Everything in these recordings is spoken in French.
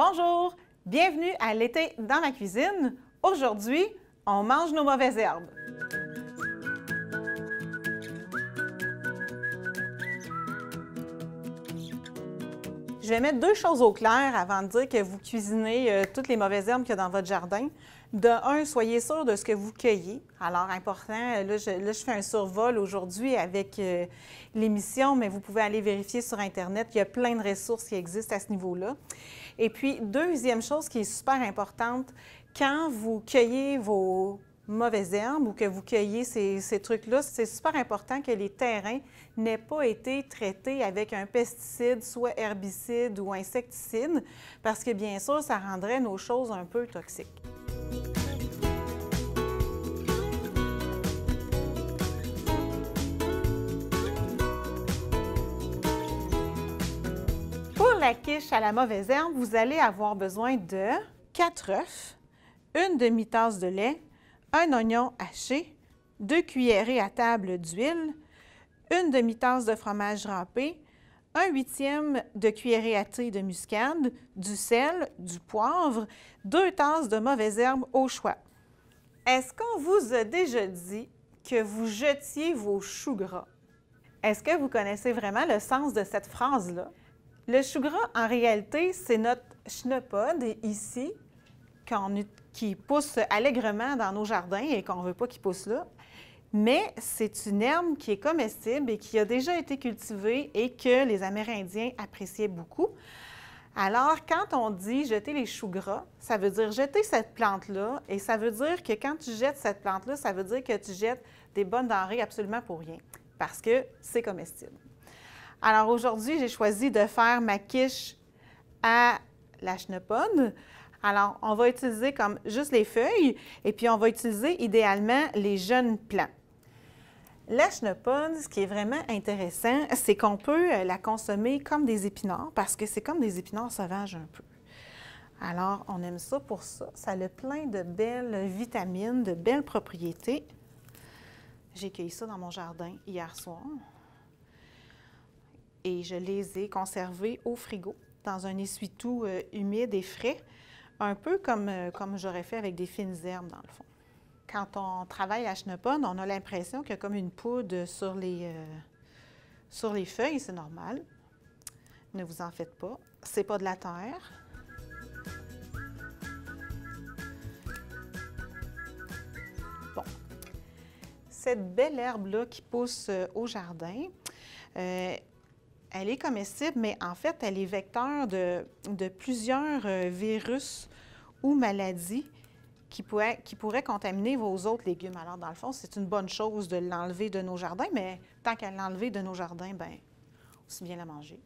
Bonjour, bienvenue à l'été dans ma cuisine. Aujourd'hui, on mange nos mauvaises herbes. Je vais mettre deux choses au clair avant de dire que vous cuisinez toutes les mauvaises herbes qu'il y a dans votre jardin. De un, soyez sûr de ce que vous cueillez. Alors, important, là, je fais un survol aujourd'hui avec l'émission, mais vous pouvez aller vérifier sur Internet. Il y a plein de ressources qui existent à ce niveau-là. Et puis, deuxième chose qui est super importante, quand vous cueillez vos mauvaises herbes ou que vous cueillez ces trucs-là, c'est super important que les terrains n'aient pas été traités avec un pesticide, soit herbicide ou insecticide, parce que bien sûr, ça rendrait nos choses un peu toxiques. Pour la quiche à la mauvaise herbe, vous allez avoir besoin de 4 œufs, une demi-tasse de lait, un oignon haché, 2 cuillerées à table d'huile, une demi-tasse de fromage râpé, un huitième de cuillerée à thé de muscade, du sel, du poivre, 2 tasses de mauvaises herbes au choix. Est-ce qu'on vous a déjà dit que vous jetiez vos choux gras? Est-ce que vous connaissez vraiment le sens de cette phrase-là? Le chou gras, en réalité, c'est notre chenopode ici, qui pousse allègrement dans nos jardins et qu'on ne veut pas qu'il pousse là. Mais c'est une herbe qui est comestible et qui a déjà été cultivée et que les Amérindiens appréciaient beaucoup. Alors, quand on dit jeter les choux gras, ça veut dire jeter cette plante-là et ça veut dire que quand tu jettes cette plante-là, ça veut dire que tu jettes des bonnes denrées absolument pour rien parce que c'est comestible. Alors aujourd'hui, j'ai choisi de faire ma quiche à la chenopode. Alors, on va utiliser comme juste les feuilles et puis on va utiliser idéalement les jeunes plants. La chenopode, ce qui est vraiment intéressant, c'est qu'on peut la consommer comme des épinards parce que c'est comme des épinards sauvages un peu. Alors, on aime ça pour ça. Ça a plein de belles vitamines, de belles propriétés. J'ai cueilli ça dans mon jardin hier soir et je les ai conservés au frigo dans un essuie-tout humide et frais. Un peu comme j'aurais fait avec des fines herbes, dans le fond. Quand on travaille la chenopode, on a l'impression qu'il y a comme une poudre sur les feuilles, c'est normal. Ne vous en faites pas. C'est pas de la terre. Bon. Cette belle herbe-là qui pousse au jardin, elle est comestible, mais en fait, elle est vecteur de plusieurs virus ou maladies qui pourraient contaminer vos autres légumes. Alors, dans le fond, c'est une bonne chose de l'enlever de nos jardins, mais tant qu'à l'enlever de nos jardins, bien, aussi bien la manger.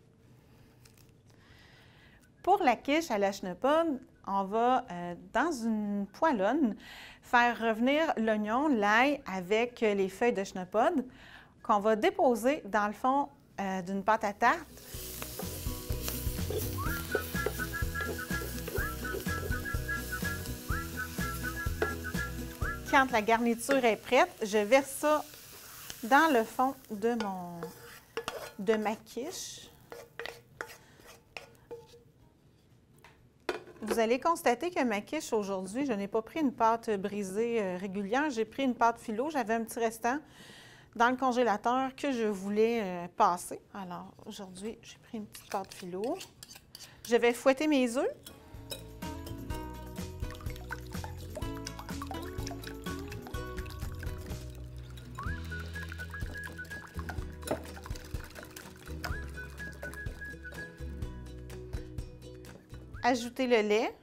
Pour la quiche à la chenopode, on va, dans une poêlonne, faire revenir l'oignon, l'ail avec les feuilles de chenopode qu'on va déposer, dans le fond, d'une pâte à tarte. Quand la garniture est prête, je verse ça dans le fond de ma quiche. Vous allez constater que ma quiche aujourd'hui, je n'ai pas pris une pâte brisée régulière, j'ai pris une pâte philo, j'avais un petit restant dans le congélateur que je voulais passer. Alors, aujourd'hui, j'ai pris une petite pâte philo. Je vais fouetter mes œufs. Ajouter le lait,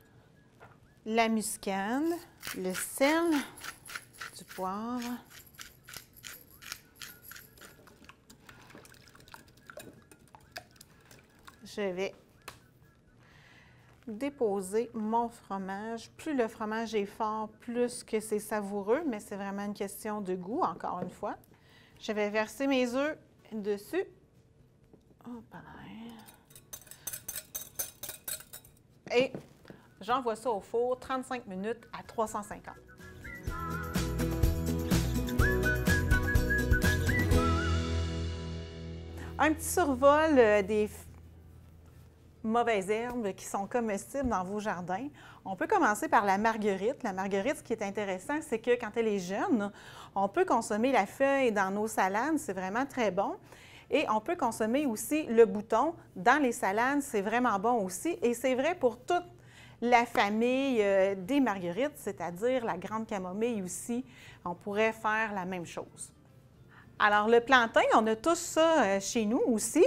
la muscade, le sel, du poivre. Je vais déposer mon fromage. Plus le fromage est fort, plus que c'est savoureux, mais c'est vraiment une question de goût, encore une fois. Je vais verser mes œufs dessus. Hop là. Et j'envoie ça au four 35 minutes à 350. Un petit survol des mauvaises herbes qui sont comestibles dans vos jardins. On peut commencer par la marguerite. La marguerite, ce qui est intéressant, c'est que quand elle est jeune, on peut consommer la feuille dans nos salades, c'est vraiment très bon. Et on peut consommer aussi le bouton dans les salades, c'est vraiment bon aussi. Et c'est vrai pour toute la famille des marguerites, c'est-à-dire la grande camomille aussi. On pourrait faire la même chose. Alors, le plantain, on a tous ça chez nous aussi.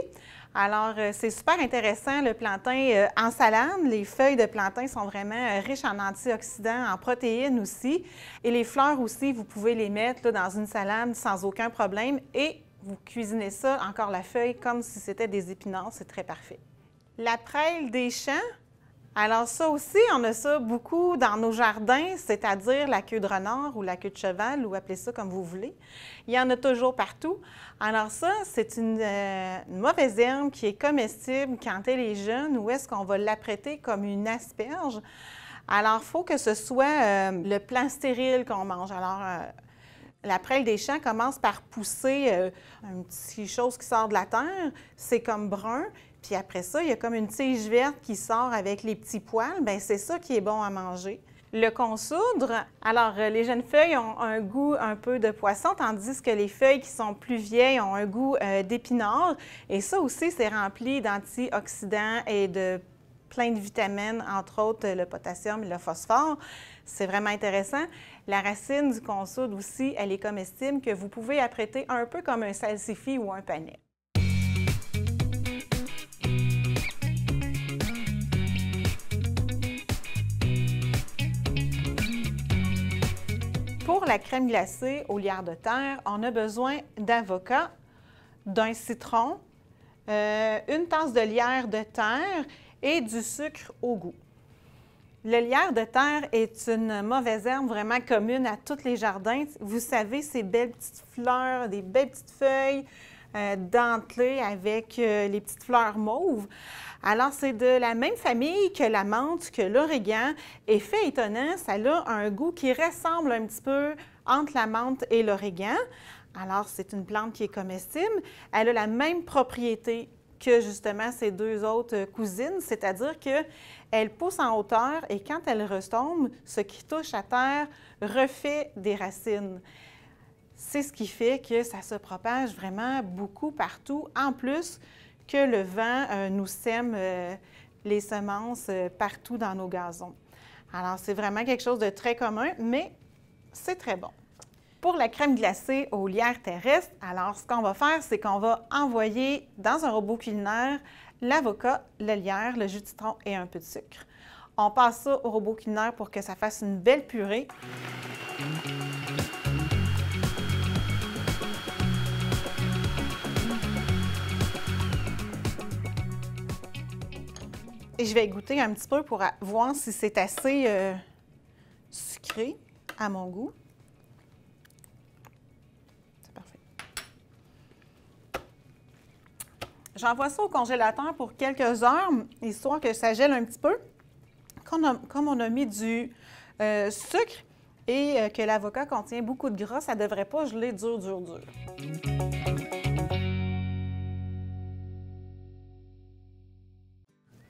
Alors, c'est super intéressant, le plantain en salade. Les feuilles de plantain sont vraiment riches en antioxydants, en protéines aussi. Et les fleurs aussi, vous pouvez les mettre là, dans une salade sans aucun problème. Et vous cuisinez ça, encore la feuille, comme si c'était des épinards. C'est très parfait. La prêle des champs. Alors ça aussi, on a ça beaucoup dans nos jardins, c'est-à-dire la queue de renard ou la queue de cheval, ou appelez ça comme vous voulez. Il y en a toujours partout. Alors ça, c'est une mauvaise herbe qui est comestible quand elle est jeune, ou est-ce qu'on va l'apprêter comme une asperge. Alors, il faut que ce soit le plant stérile qu'on mange. Alors, la prêle des champs commence par pousser une petite chose qui sort de la terre, c'est comme brun. Puis après ça, il y a comme une tige verte qui sort avec les petits poils. Bien, c'est ça qui est bon à manger. Le consoudre, alors les jeunes feuilles ont un goût un peu de poisson, tandis que les feuilles qui sont plus vieilles ont un goût d'épinard. Et ça aussi, c'est rempli d'antioxydants et de plein de vitamines, entre autres le potassium et le phosphore. C'est vraiment intéressant. La racine du consoudre aussi, elle est comestible, que vous pouvez apprêter un peu comme un salsifis ou un panais. Pour la crème glacée aux lierres de terre, on a besoin d'avocat, d'un citron, une tasse de lierre de terre et du sucre au goût. Le lierre de terre est une mauvaise herbe vraiment commune à tous les jardins. Vous savez, ces belles petites fleurs, des belles petites feuilles dentelées avec les petites fleurs mauves. Alors, c'est de la même famille que la menthe, que l'origan. Et fait étonnant, ça a un goût qui ressemble un petit peu entre la menthe et l'origan. Alors, c'est une plante qui est comestible. Elle a la même propriété que justement ces deux autres cousines, c'est-à-dire qu'elle pousse en hauteur et quand elle retombe, ce qui touche à terre refait des racines. C'est ce qui fait que ça se propage vraiment beaucoup partout, en plus que le vent nous sème les semences partout dans nos gazons. Alors, c'est vraiment quelque chose de très commun, mais c'est très bon. Pour la crème glacée aux lierres terrestres, alors ce qu'on va faire, c'est qu'on va envoyer dans un robot culinaire l'avocat, le lierre, le jus de citron et un peu de sucre. On passe ça au robot culinaire pour que ça fasse une belle purée. Et je vais goûter un petit peu pour voir si c'est assez sucré à mon goût. C'est parfait. J'envoie ça au congélateur pour quelques heures, histoire que ça gèle un petit peu. Comme on a mis du sucre et que l'avocat contient beaucoup de gras, ça ne devrait pas geler dur.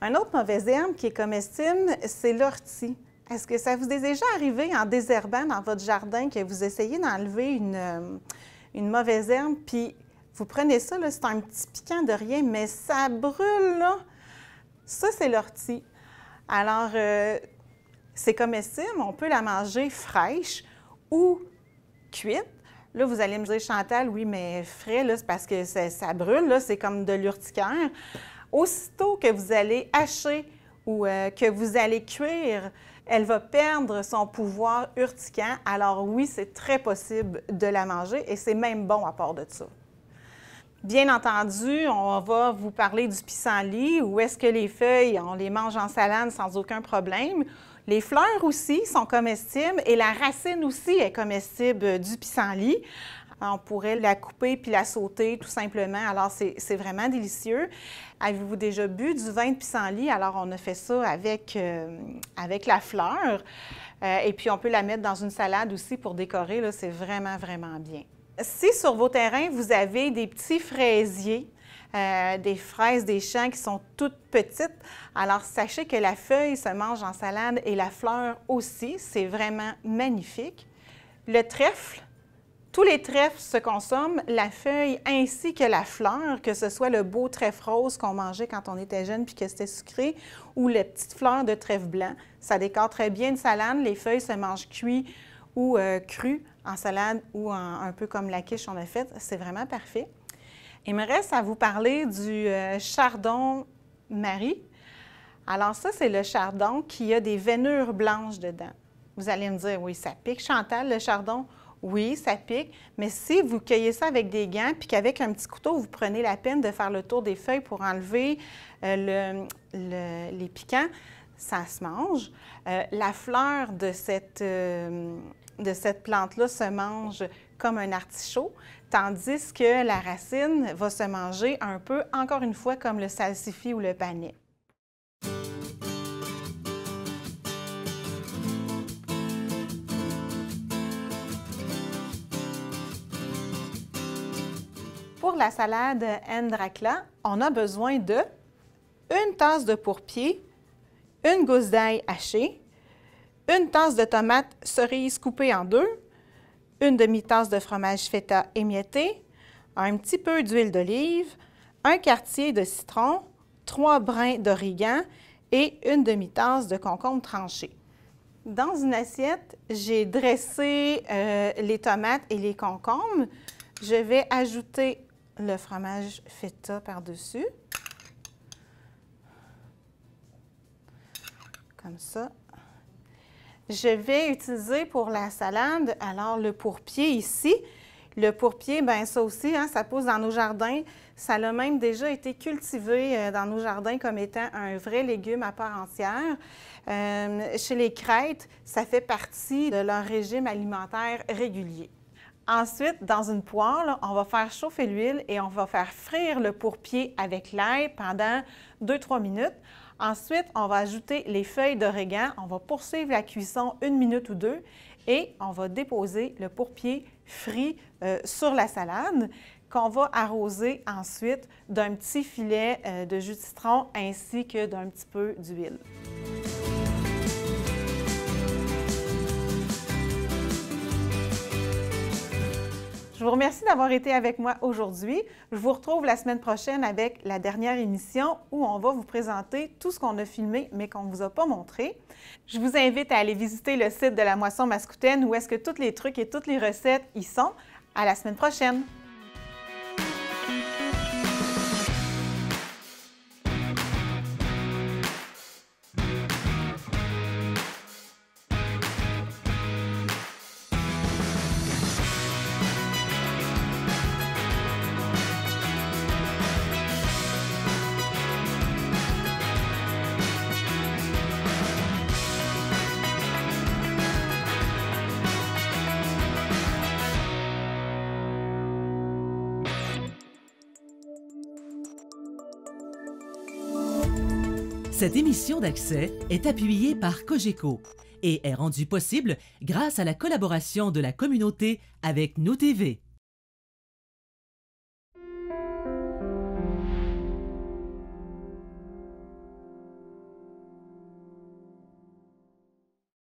Un autre mauvaise herbe qui est comestible, c'est l'ortie. Est-ce que ça vous est déjà arrivé en désherbant dans votre jardin que vous essayez d'enlever une mauvaise herbe, puis vous prenez ça, c'est un petit piquant de rien, mais ça brûle, là. Ça, c'est l'ortie. Alors, c'est comestible, on peut la manger fraîche ou cuite. Là, vous allez me dire, Chantal, oui, mais frais, là, c'est parce que ça brûle, là, c'est comme de l'urticaire. Aussitôt que vous allez hacher ou que vous allez cuire, elle va perdre son pouvoir urticant. Alors oui, c'est très possible de la manger et c'est même bon à part de ça. Bien entendu, on va vous parler du pissenlit, où est-ce que les feuilles, on les mange en salade sans aucun problème. Les fleurs aussi sont comestibles et la racine aussi est comestible du pissenlit. On pourrait la couper puis la sauter tout simplement. Alors, c'est vraiment délicieux. Avez-vous déjà bu du vin de pissenlit? Alors, on a fait ça avec la fleur. Et puis, on peut la mettre dans une salade aussi pour décorer. C'est vraiment, vraiment bien. Si sur vos terrains, vous avez des petits fraisiers, des fraises des champs qui sont toutes petites. Alors, sachez que la feuille se mange en salade et la fleur aussi. C'est vraiment magnifique. Le trèfle, tous les trèfles se consomment, la feuille ainsi que la fleur, que ce soit le beau trèfle rose qu'on mangeait quand on était jeune puis que c'était sucré, ou les petites fleurs de trèfle blanc. Ça décore très bien une salade. Les feuilles se mangent cuites ou crues en salade ou un peu comme la quiche on a faite. C'est vraiment parfait. Il me reste à vous parler du chardon-marie. Alors ça, c'est le chardon qui a des veinures blanches dedans. Vous allez me dire, oui, ça pique. Chantal, le chardon? Oui, ça pique, mais si vous cueillez ça avec des gants puis qu'avec un petit couteau, vous prenez la peine de faire le tour des feuilles pour enlever les piquants, ça se mange. La fleur de cette plante-là se mange comme un artichaut, tandis que la racine va se manger un peu, encore une fois, comme le salsifis ou le panais. Pour la salade Ndrakla, on a besoin de une tasse de pourpier, une gousse d'ail hachée, une tasse de tomates cerises coupées en deux, une demi-tasse de fromage feta émietté, un petit peu d'huile d'olive, un quartier de citron, 3 brins d'origan et une demi-tasse de concombre tranché. Dans une assiette, j'ai dressé les tomates et les concombres. Je vais ajouter le fromage feta par-dessus, comme ça. Je vais utiliser pour la salade, alors le pourpier ici. Le pourpier, bien ça aussi, hein, ça pousse dans nos jardins. Ça a même déjà été cultivé dans nos jardins comme étant un vrai légume à part entière. Chez les Crêtes, ça fait partie de leur régime alimentaire régulier. Ensuite, dans une poêle, on va faire chauffer l'huile et on va faire frire le pourpier avec l'ail pendant 2-3 minutes. Ensuite, on va ajouter les feuilles d'origan. On va poursuivre la cuisson 1 minute ou 2 et on va déposer le pourpier frit sur la salade qu'on va arroser ensuite d'un petit filet de jus de citron ainsi que d'un petit peu d'huile. Je vous remercie d'avoir été avec moi aujourd'hui. Je vous retrouve la semaine prochaine avec la dernière émission où on va vous présenter tout ce qu'on a filmé mais qu'on ne vous a pas montré. Je vous invite à aller visiter le site de la Moisson Mascoutaine où est-ce que tous les trucs et toutes les recettes y sont. À la semaine prochaine! Cette émission d'Accès est appuyée par Cogeco et est rendue possible grâce à la collaboration de la communauté avec Nous TV.